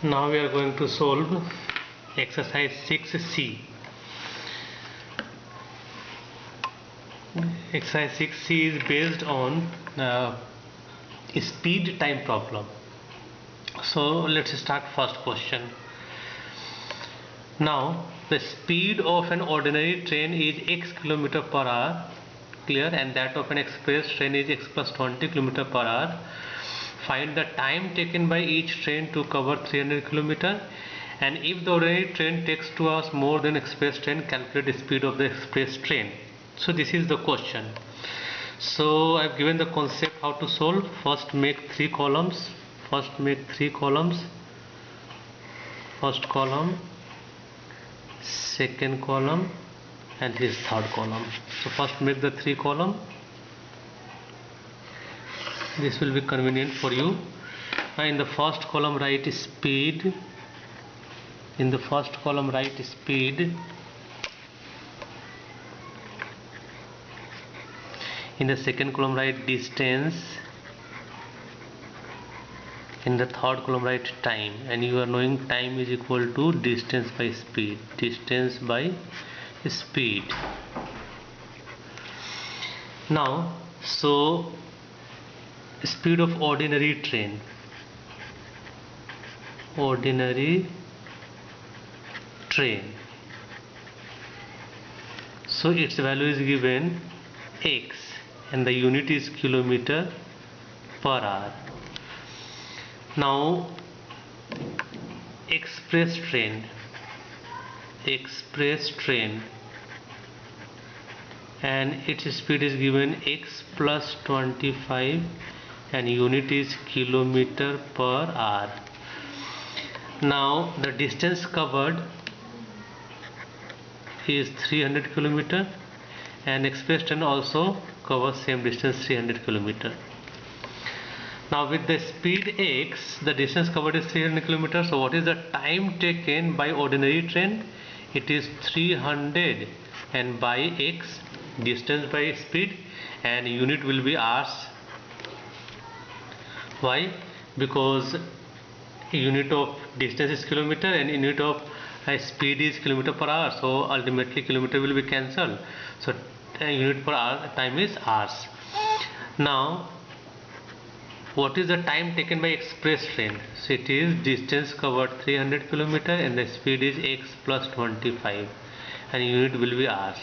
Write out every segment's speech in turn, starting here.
Now we are going to solve exercise 6C. Exercise 6C is based on speed time problem. So let's start first question. Now the speed of an ordinary train is x km/h, clear, and that of an express train is x plus 20 km/h. Find the time taken by each train to cover 300 km, and if the ordinary train takes 2 hours more than express train, calculate the speed of the express train. So this is the question. So I've given the concept how to solve. First make 3 columns. First column, second column, and this third column. So first make the 3 column. This will be convenient for you. In the first column write speed. In the first column write speed. In the second column write distance. In the third column write time, and you are knowing time is equal to distance by speed. Distance by speed. Now, so speed of ordinary train. Ordinary train. So its value is given x, and the unit is km/h. Now express train, and its speed is given x plus 25, and unit is km/h. Now the distance covered is 300 km, and express train also covers same distance, 300 km. Now with the speed x, the distance covered is 300 km. So what is the time taken by ordinary train? It is 300, and by x, distance by speed, and unit will be hours. Why? Because unit of distance is kilometer and unit of speed is km/h. So ultimately kilometer will be cancelled. So unit per hour time is hours. Now what is the time taken by express train? So it is distance covered 300 km, and the speed is x plus 25, and unit will be hours.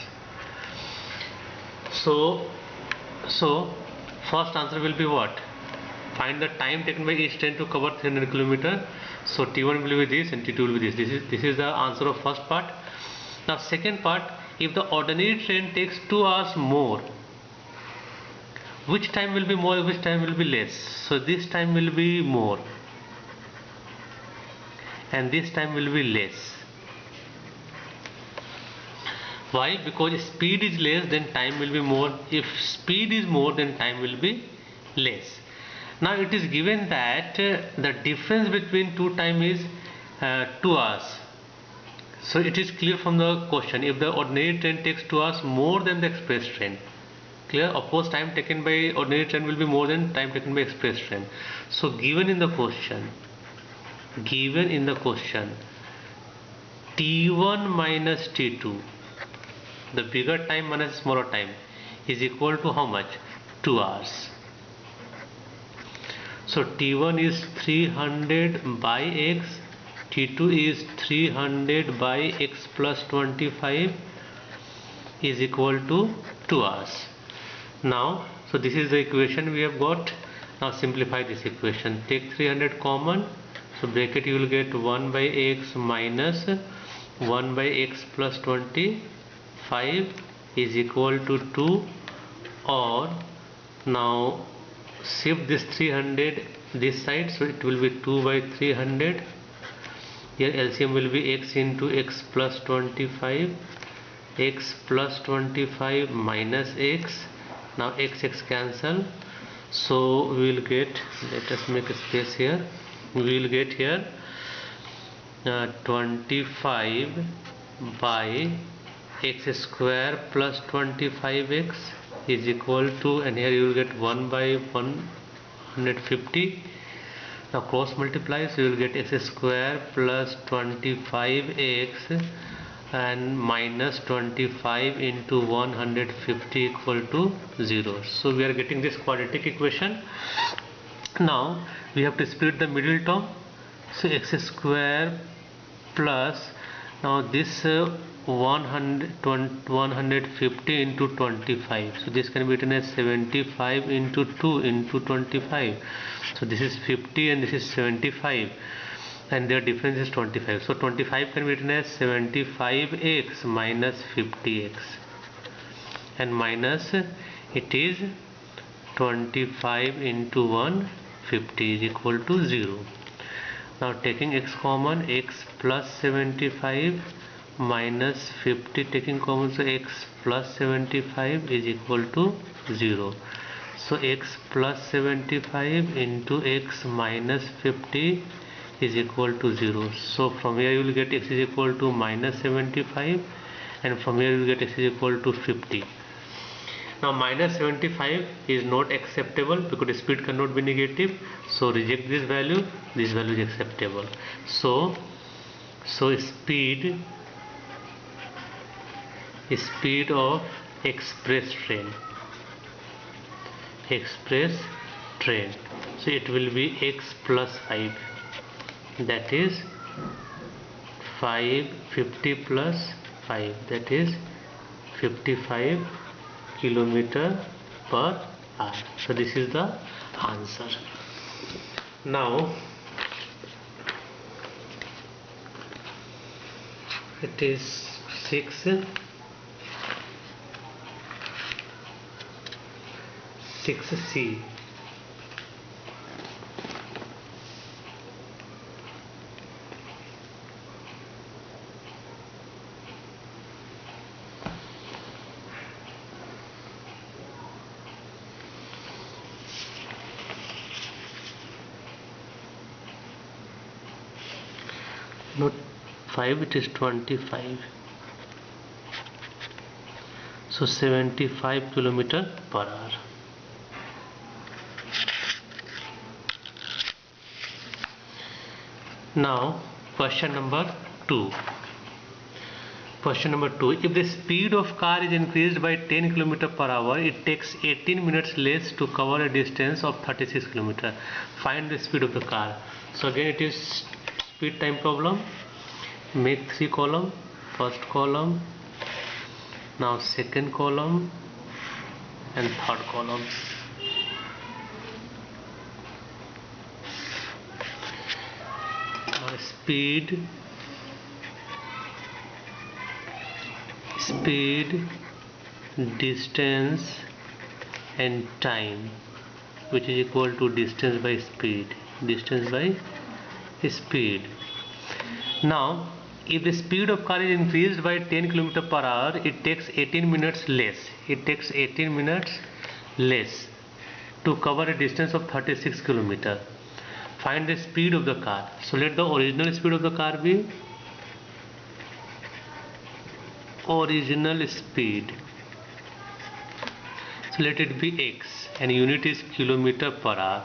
So first answer will be what? Find the time taken by each train to cover 300 km. So T1 will be this and T2 will be this. This is the answer of first part. Now second part, if the ordinary train takes 2 hours more, which time will be more, which time will be less? So this time will be more, and this time will be less. Why? Because speed is less, then time will be more. If speed is more, then time will be less. Now it is given that the difference between two time is 2 hours. So it is clear from the question, if the ordinary train takes 2 hours more than the express train, clear, of course time taken by ordinary train will be more than time taken by express train. So given in the question, T1 minus T2, the bigger time minus smaller time, is equal to how much? 2 hours. So T1 is 300 by x, T2 is 300 by x plus 25 is equal to 2 hours. Now, so this is the equation we have got. Now simplify this equation. Take 300 common. So bracket you will get 1 by x minus 1 by x plus 25 is equal to 2, or now shift this 300 this side, so it will be 2 by 300. Here LCM will be x into x plus 25, x plus 25 minus x. Now x cancel, so we will get, let us make a space here, we will get here 25 by x square plus 25x is equal to, and here you will get 1 by 150 Now cross multiply, so you will get x square plus 25x and minus 25 into 150 equal to 0. So we are getting this quadratic equation. Now we have to split the middle term, so x square plus, now this 150 into 25, so this can be written as 75 into 2 into 25, so this is 50 and this is 75 and their difference is 25, so 25 can be written as 75x minus 50x and minus it is 25 into 150 is equal to 0. Now taking x common, x plus 75 minus 50 taking common, so x plus 75 is equal to 0. So x plus 75 into x minus 50 is equal to 0. So from here you will get x is equal to minus 75 and from here you will get x is equal to 50. Now minus 75 is not acceptable because speed cannot be negative, so reject this value is acceptable. So speed of express train, so it will be x plus 5, that is 50 plus 5, that is 55 kilometer per hour. So this is the answer. Now it is 6C. Not 5, it is 25, so 75 kilometer per hour. Now question number 2. If the speed of car is increased by 10 km per hour, it takes 18 minutes less to cover a distance of 36 km. Find the speed of the car. So again it is speed time problem. Make 3 column. First column, now second column and third column. Now speed, distance and time, which is equal to distance by speed. Now if the speed of car is increased by 10 km per hour, it takes 18 minutes less. To cover a distance of 36 km. Find the speed of the car. So let the original speed of the car be So let it be x and unit is kilometer per hour,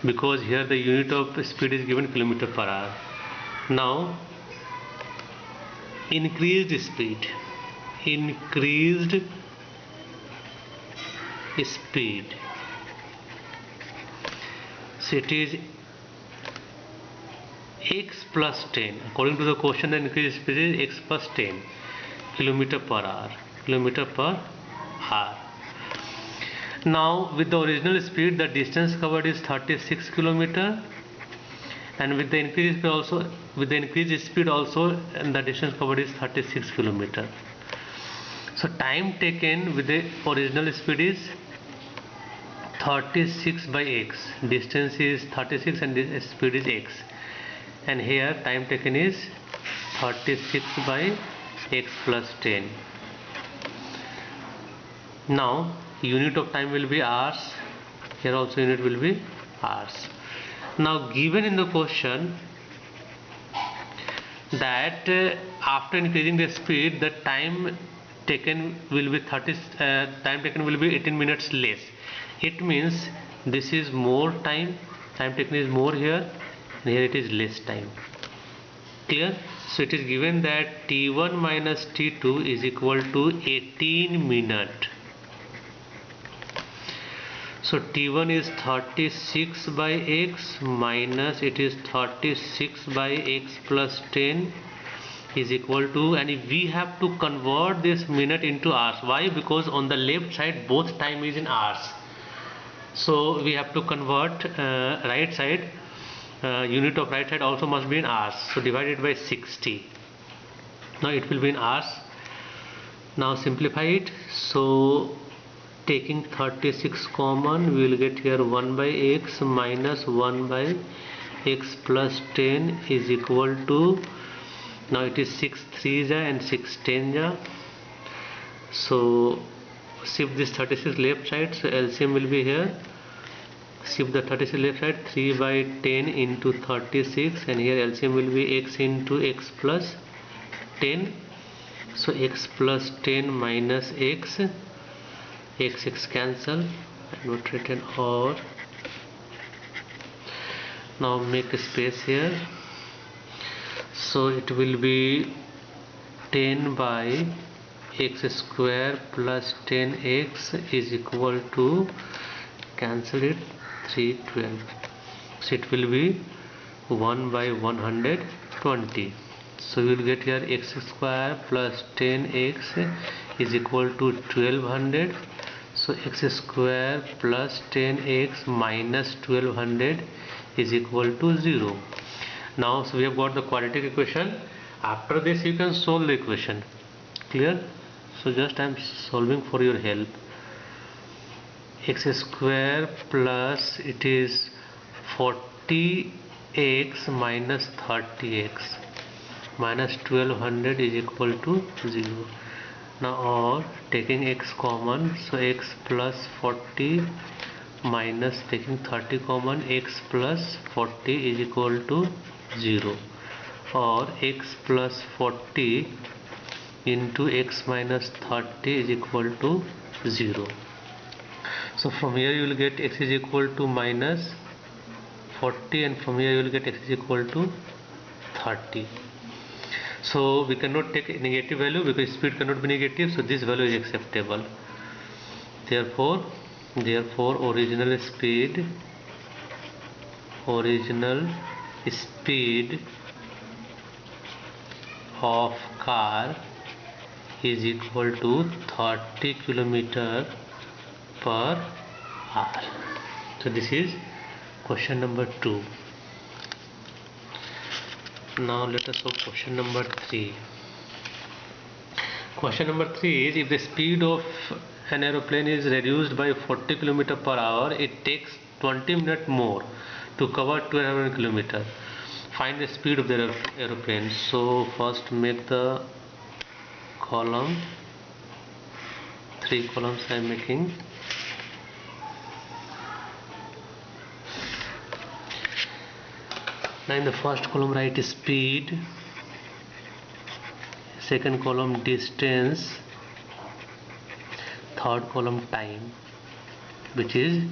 because here the unit of speed is given kilometer per hour. Now increased speed, so it is x plus 10. According to the question, the increased speed is x plus 10 kilometer per hour. Now with the original speed, the distance covered is 36 km, and with the increased speed also, and the distance covered is 36 km. So time taken with the original speed is 36 by x. Distance is 36 and the speed is x, and here time taken is 36 by x plus 10. Now unit of time will be hours. Here also unit will be hours. Now given in the question that after increasing the speed, the time taken will be 18 minutes less. It means this is more time Time taken is more here, and here it is less time. Clear? So it is given that T1 minus T2 is equal to 18 minutes. So T1 is 36 by x minus it is 36 by x plus 10 is equal to, and we have to convert this minute into hours. Why? Because on the left side both time is in hours. So we have to convert right side, unit of right side also must be in hours. So divided by 60. Now it will be in hours. Now simplify it. So taking 36 common, we will get here 1 by x minus 1 by x plus 10 is equal to, now it is 6 3s and 6 10s. So shift this 36 left side, so LCM will be here. Shift the 36 left side, 3 by 10 into 36, and here LCM will be x into x plus 10. So x plus 10 minus x, x cancel, and not written or. Now make a space here. So it will be 10 by x square plus 10x is equal to, cancel it, 312. So it will be 1 by 120. So you will get here x square plus 10x is equal to 1200. So x square plus 10x minus 1200 is equal to 0. Now so we have got the quadratic equation. After this you can solve the equation. Clear? So just I am solving for your help. X square plus it is 40x minus 30x minus 1200 is equal to 0. Now or taking x common, so x plus 40 minus taking 30 common, x plus 40 is equal to 0, or x plus 40 into x minus 30 is equal to 0. So from here you will get x is equal to minus 40, and from here you will get x is equal to 30. So we cannot take a negative value because speed cannot be negative, so this value is acceptable. Therefore original speed of car is equal to 30 km per hour. So this is question number 2. Now let us solve question number 3. Question number 3 is, if the speed of an aeroplane is reduced by 40 km per hour, it takes 20 minutes more to cover 1200 km. Find the speed of the aeroplane. So first make the column, 3 columns I am making. Now in the first column write speed, second column distance, third column time, which is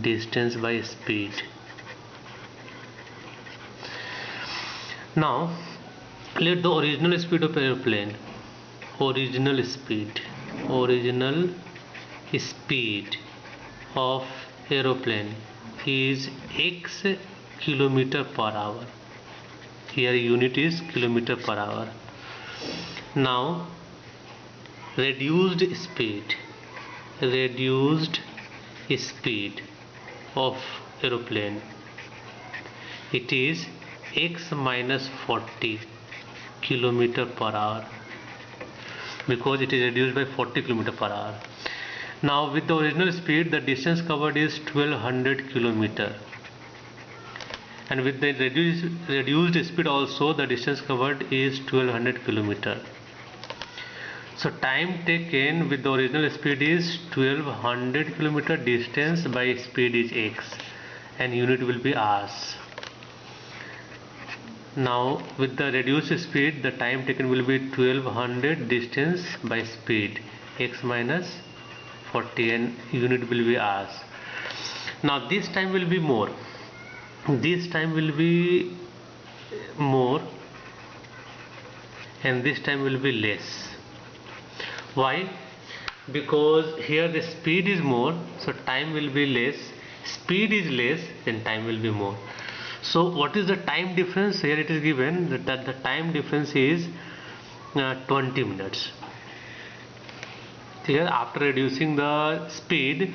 distance by speed. Now let the original speed of airplane, original speed of aeroplane is x kilometer per hour. Here unit is kilometer per hour. Now reduced speed of aeroplane, it is x minus 40 kilometer per hour, because it is reduced by 40 kilometer per hour. Now with the original speed, the distance covered is 1200 kilometer, and with the reduced speed also the distance covered is 1200 kilometer. So time taken with the original speed is 1200 kilometer, distance by speed is x, and unit will be hours. Now with the reduced speed, the time taken will be 1200, distance by speed x minus 40, and unit will be hours. Now this time will be more. this time will be more and this time will be less. Why? Because here the speed is more, so time will be less. Speed is less, then time will be more. So what is the time difference? Here it is given that the time difference is 20 minutes. Here after reducing the speed,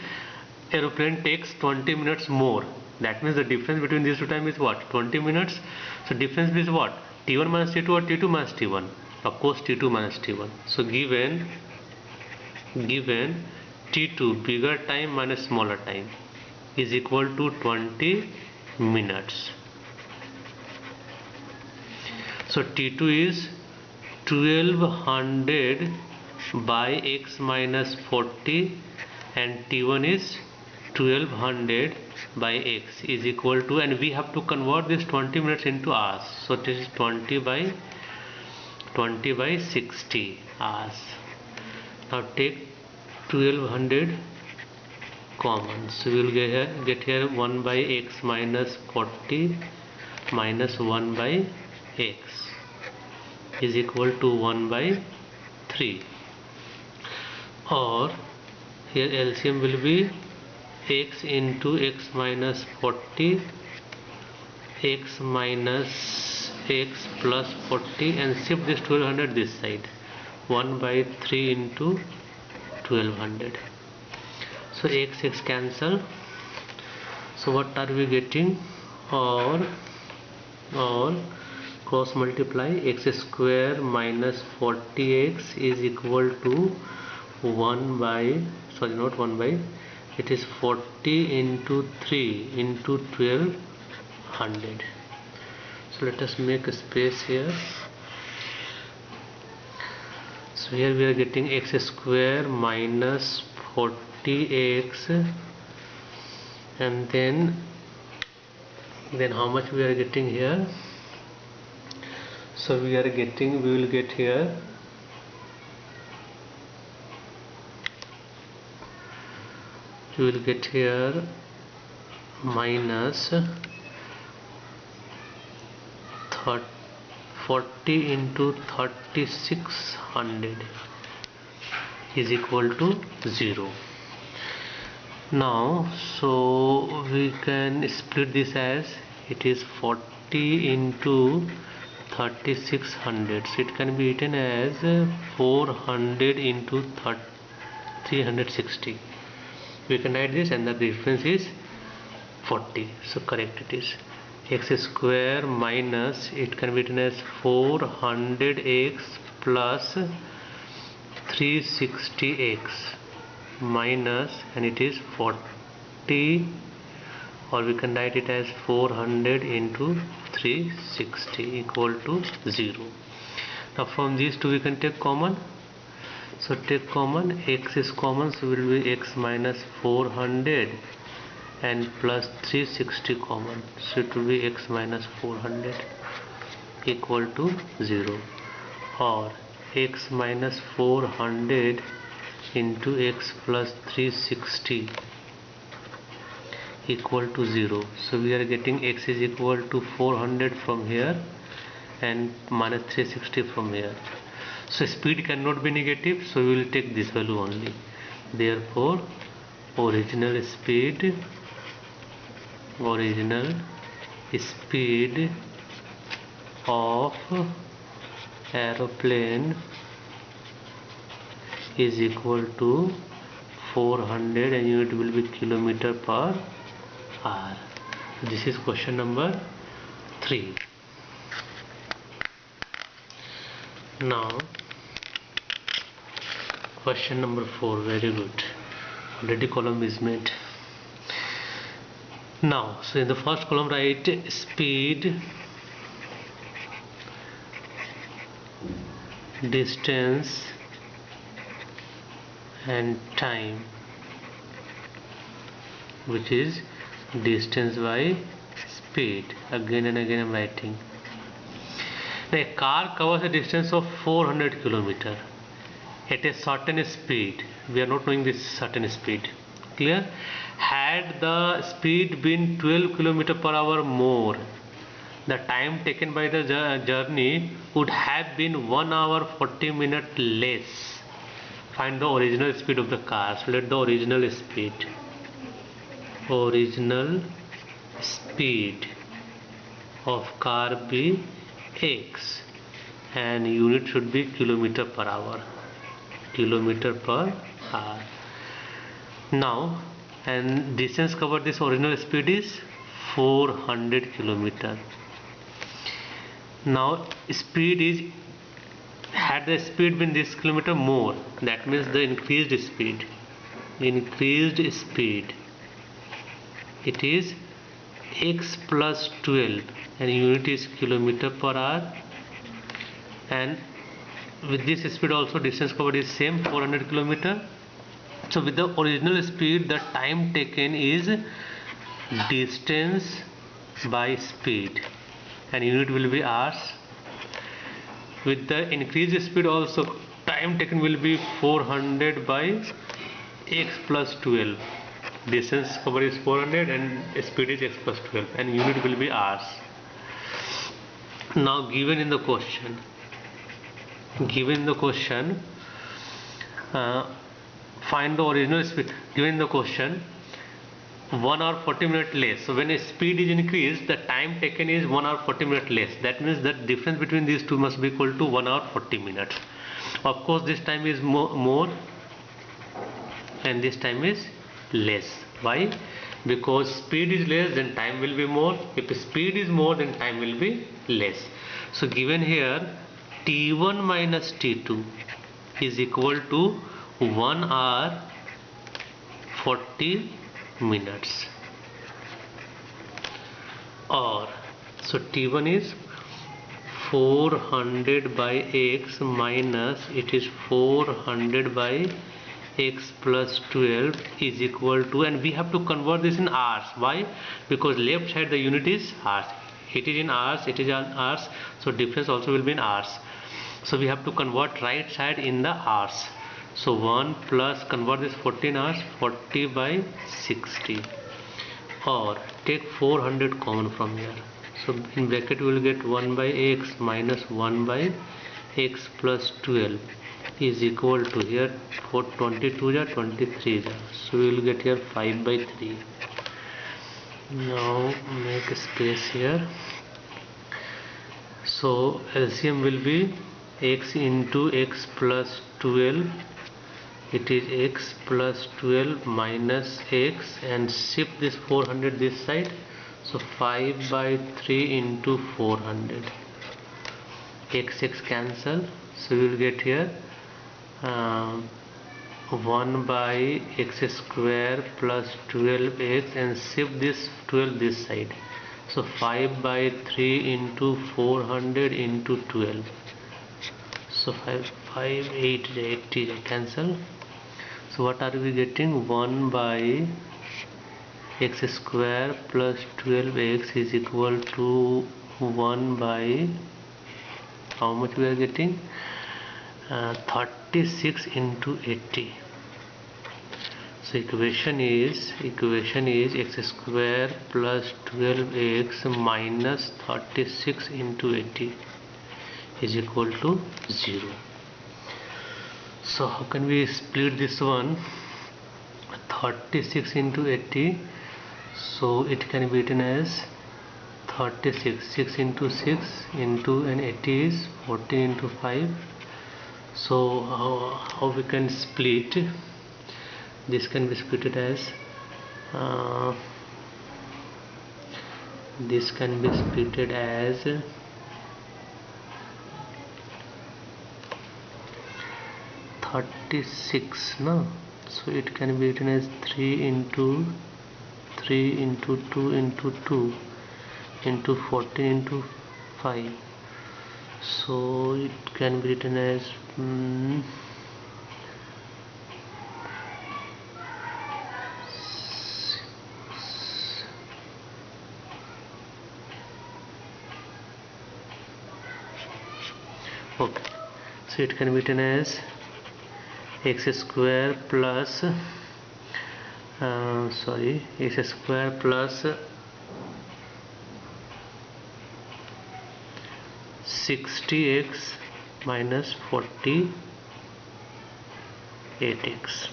aeroplane takes 20 minutes more. That means the difference between these two times is what? 20 minutes. So difference is what? T1 minus T2 or T2 minus T1? Of course T2 minus T1. So given T2 bigger time minus smaller time is equal to 20 minutes. So T2 is 1200 by x minus 40 and T1 is 1200 by x is equal to, and we have to convert this 20 minutes into hours. So this is 20 by 60 hours. Now take 1200 common, so we will get here 1 by x minus 40 minus 1 by x is equal to 1 by 3, or here LCM will be x into x minus 40 x minus x plus 40 and shift this 1200 this side, 1 by 3 into 1200. So x cancel. So what are we getting? Or cross multiply, x square minus 40x is equal to 1 by, sorry, not 1 by, it is 40 into 3 into 1200. So let us make a space here. So here we are getting x square minus 40x, and then how much we are getting here? So we will get here minus 40 into 3600 is equal to 0. Now so we can split this as it is 40 into 3600, so it can be written as 400 into 360. We can write this, and the difference is 40. So correct it is x square minus, it can be written as 400x plus 360x minus, and it is 40, or we can write it as 400 into 360 equal to 0. Now from these two we can take common. So take common, x is common, so will be x minus 400 and plus 360 common, so it will be x minus 400 equal to 0, or x minus 400 into x plus 360 equal to 0. So we are getting x is equal to 400 from here and minus 360 from here. So speed cannot be negative, so we will take this value only. Therefore original speed of aeroplane is equal to 400, and unit will be kilometer per hour. This is question number 3. Now question number 4, very good, already column is made. Now so in the first column write speed, distance and time, which is distance by speed. Again and again I am writing. Now a car covers a distance of 400 km at a certain speed. We are not knowing this certain speed. clear? Had the speed been 12 km per hour more, the time taken by the journey would have been 1 hour 40 minutes less. Find the original speed of the car. So let the original speed of car be x, and unit should be kilometer per hour. Now, and distance covered, this original speed is 400 kilometer. Now speed is, had the speed been this kilometer more, that means the increased speed it is x plus 12 and unit is kilometer per hour, and with this speed also distance covered is same 400 kilometer. So with the original speed, the time taken is distance by speed and unit will be hours. With the increased speed also, time taken will be 400 by x plus 12. Distance covered is 400 and speed is x plus 12 and unit will be hours. Now given in the question, find the original speed. Given the question 1 hour 40 minutes less. So when a speed is increased, the time taken is 1 hour 40 minutes less. That means that difference between these two must be equal to 1 hour 40 minutes. Of course this time is more and this time is less. Why? Because speed is less, then time will be more. If speed is more, then time will be less. So given here T1 minus T2 is equal to 1 hour 40 minutes, or so T1 is 400 by x minus it is 400 by x plus 12 is equal to, and we have to convert this in hours. Why? Because left side the unit is hours, it is in hours, so difference also will be in hours. So we have to convert right side in the hours. So 1 plus, convert this 14 hours, 40 by 60, or take 400 common from here. So in bracket we will get 1 by x minus 1 by x plus 12 is equal to, here 422 is 23, so we will get here 5 by 3. Now make a space here. So LCM will be x into x plus 12, it is x plus 12 minus x, and shift this 400 this side, so 5 by 3 into 400, x cancel, so we will get here 1 by x square plus 12x, and shift this 12 this side, so 5 by 3 into 400 into 12, so 5 80 cancel. So what are we getting? 1 by x square plus 12x is equal to 1 by, how much we are getting? 36 into 80. So equation is x square plus 12x minus 36 into 80 is equal to 0. So how can we split this one? 36 into 80, so it can be written as 36, 6 into 6 into, and 80 is 14 into 5. So how we can split? This can be split as this can be split as 36, no? So it can be written as 3 into 2 into 2 into 14 into 5. So it can be written as okay. So it can be written as x square plus x square plus 60x minus 48x.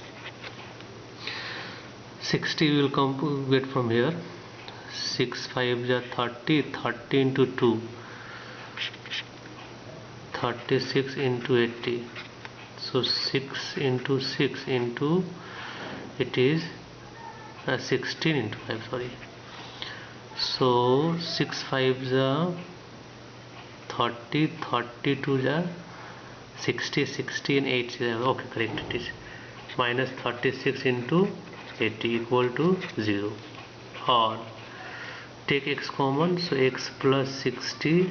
60 will come get from here. 6 5 are 30. 30 into 2, 36 into 80. So 6 into 6 into it is 16 into 5. Sorry. So 6 5 are 30, 32 are 60, 60 and 8 okay, correct, it is minus 36 into 80 equal to 0. Or take x common, so x plus 60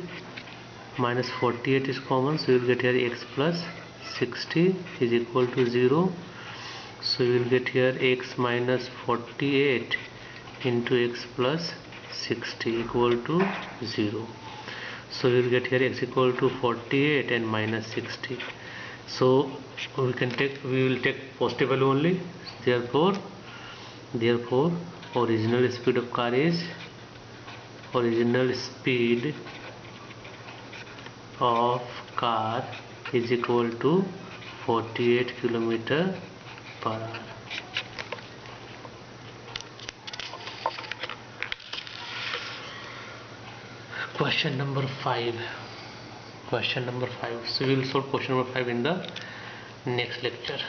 minus 48 is common, so you will get here x plus 60 is equal to 0. So you will get here x minus 48 into x plus 60 equal to 0. So we will get here x equal to 48 and minus 60. So we will take positive value only. Therefore original speed of car is equal to 48 km per hour. Question number 5. So we will solve question number 5 in the next lecture.